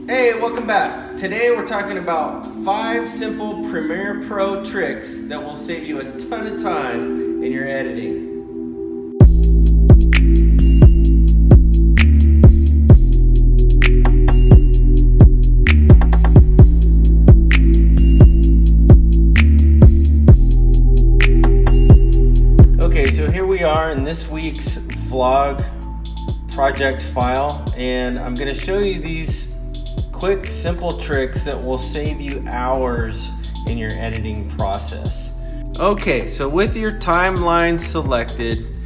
Hey, welcome back. Today we're talking about 5 simple Premiere Pro tricks that will save you a ton of time in your editing. Okay, so here we are in this week's vlog project file, and I'm going to show you these quick, simple tricks that will save you hours in your editing process. Okay, so with your timeline selected,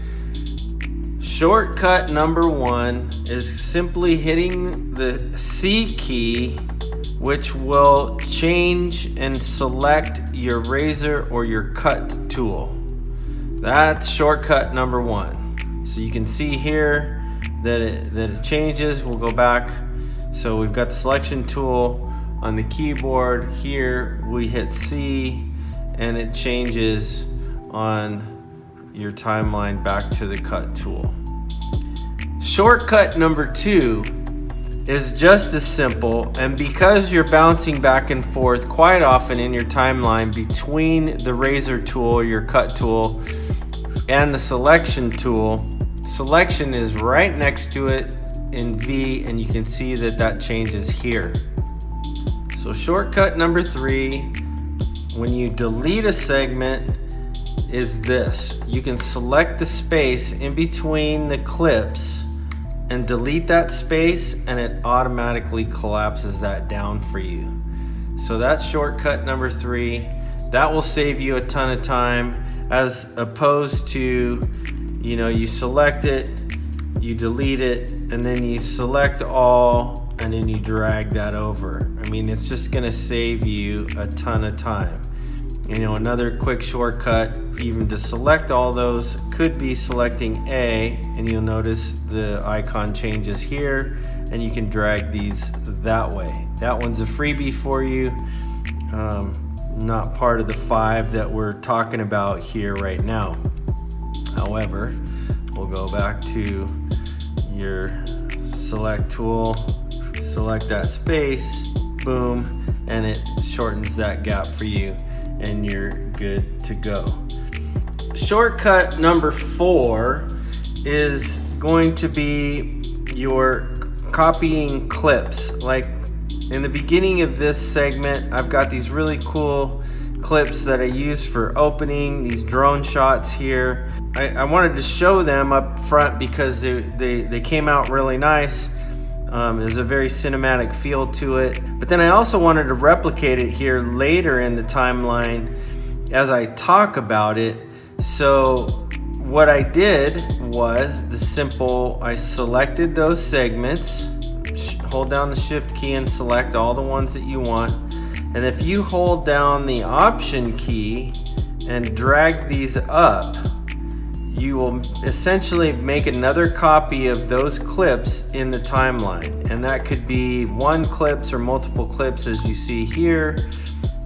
shortcut number 1 is simply hitting the C key, which will change and select your razor or your cut tool. That's shortcut number 1. So you can see here that it changes. We'll go back. So we've got the selection tool on the keyboard. Here we hit C and it changes on your timeline back to the cut tool. Shortcut number 2 is just as simple, and because you're bouncing back and forth quite often in your timeline between the razor tool, your cut tool, and the selection tool, selection is right next to it in V, and you can see that changes here. So shortcut number 3, when you delete a segment, is this. You can select the space in between the clips and delete that space, and it automatically collapses that down for you. So that's shortcut number 3. That will save you a ton of time, as opposed to, you select it, you delete it, and then you select all, and then you drag that over. I mean, it's just gonna save you a ton of time. Another quick shortcut, even to select all those, could be selecting A, and you'll notice the icon changes here, and you can drag these that way. That one's a freebie for you, not part of the 5 that we're talking about here right now. However, we'll go back to your select tool, select that space, boom, and it shortens that gap for you, and you're good to go. Shortcut number 4 is going to be your copying clips. Like in the beginning of this segment, I've got these really cool clips that I use for opening, these drone shots here. I wanted to show them up front because they came out really nice. There's a very cinematic feel to it. But then I also wanted to replicate it here later in the timeline as I talk about it. So what I did was I selected those segments, hold down the shift key and select all the ones that you want. And if you hold down the option key and drag these up, you will essentially make another copy of those clips in the timeline. And that could be 1 clips or multiple clips, as you see here.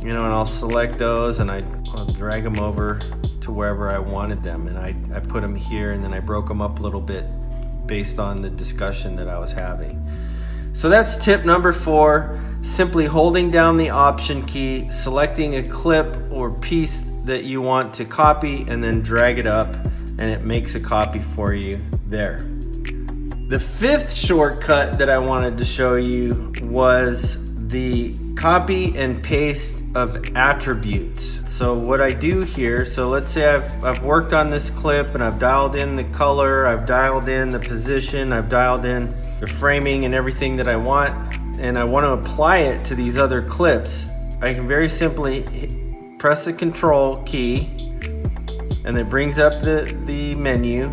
And I'll select those and I'll drag them over to wherever I wanted them. And I put them here, and then I broke them up a little bit based on the discussion that I was having. So that's tip number 4, simply holding down the option key, selecting a clip or piece that you want to copy, and then drag it up, and it makes a copy for you there. The 5th shortcut that I wanted to show you was the copy and paste of attributes. So what I do here, so let's say I've worked on this clip and I've dialed in the color, I've dialed in the position, I've dialed in the framing and everything that I want, and I want to apply it to these other clips. I can very simply press the Control key, and it brings up the menu,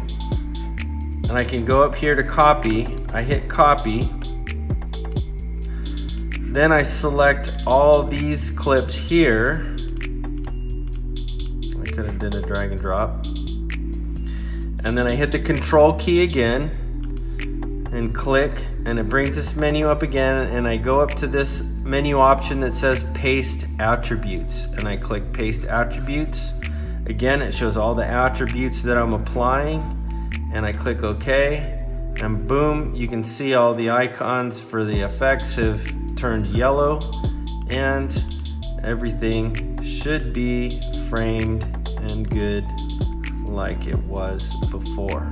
and I can go up here to copy. I hit copy. Then I select all these clips here. I could have done a drag and drop. And then I hit the Control key again and click, and it brings this menu up again, and I go up to this menu option that says Paste Attributes, and I click Paste Attributes. Again, it shows all the attributes that I'm applying, and I click OK, and boom, you can see all the icons for the effects have turned yellow, and everything should be framed and good like it was before.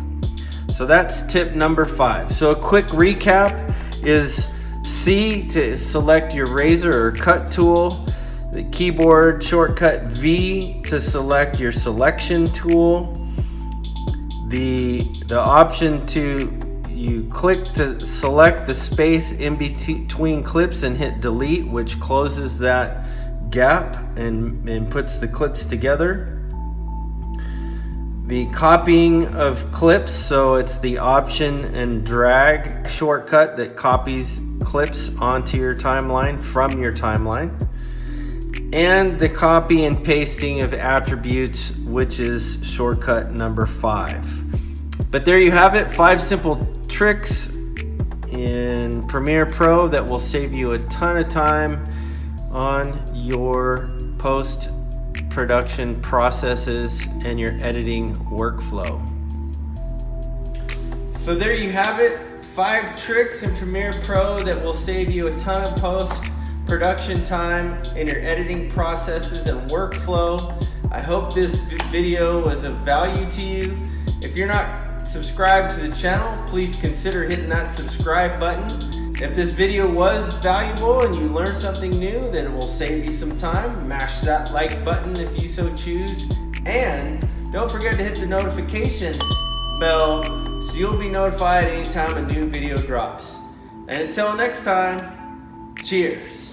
So that's tip number 5. So a quick recap is C to select your razor or cut tool, the keyboard shortcut V to select your selection tool, the option to you click to select the space in between clips and hit delete, which closes that gap and puts the clips together. The copying of clips, so it's the option and drag shortcut that copies clips onto your timeline from your timeline. And the copy and pasting of attributes, which is shortcut number 5. But there you have it, 5 simple tricks in Premiere Pro that will save you a ton of time on your post-production processes and your editing workflow. So there you have it, 5 tricks in Premiere Pro that will save you a ton of post-production time in your editing processes and workflow. I hope this video was of value to you. If you're not subscribed to the channel, please consider hitting that subscribe button. If this video was valuable and you learned something new, then it will save you some time. Mash that like button if you so choose. And don't forget to hit the notification bell so you'll be notified anytime a new video drops. And until next time, cheers.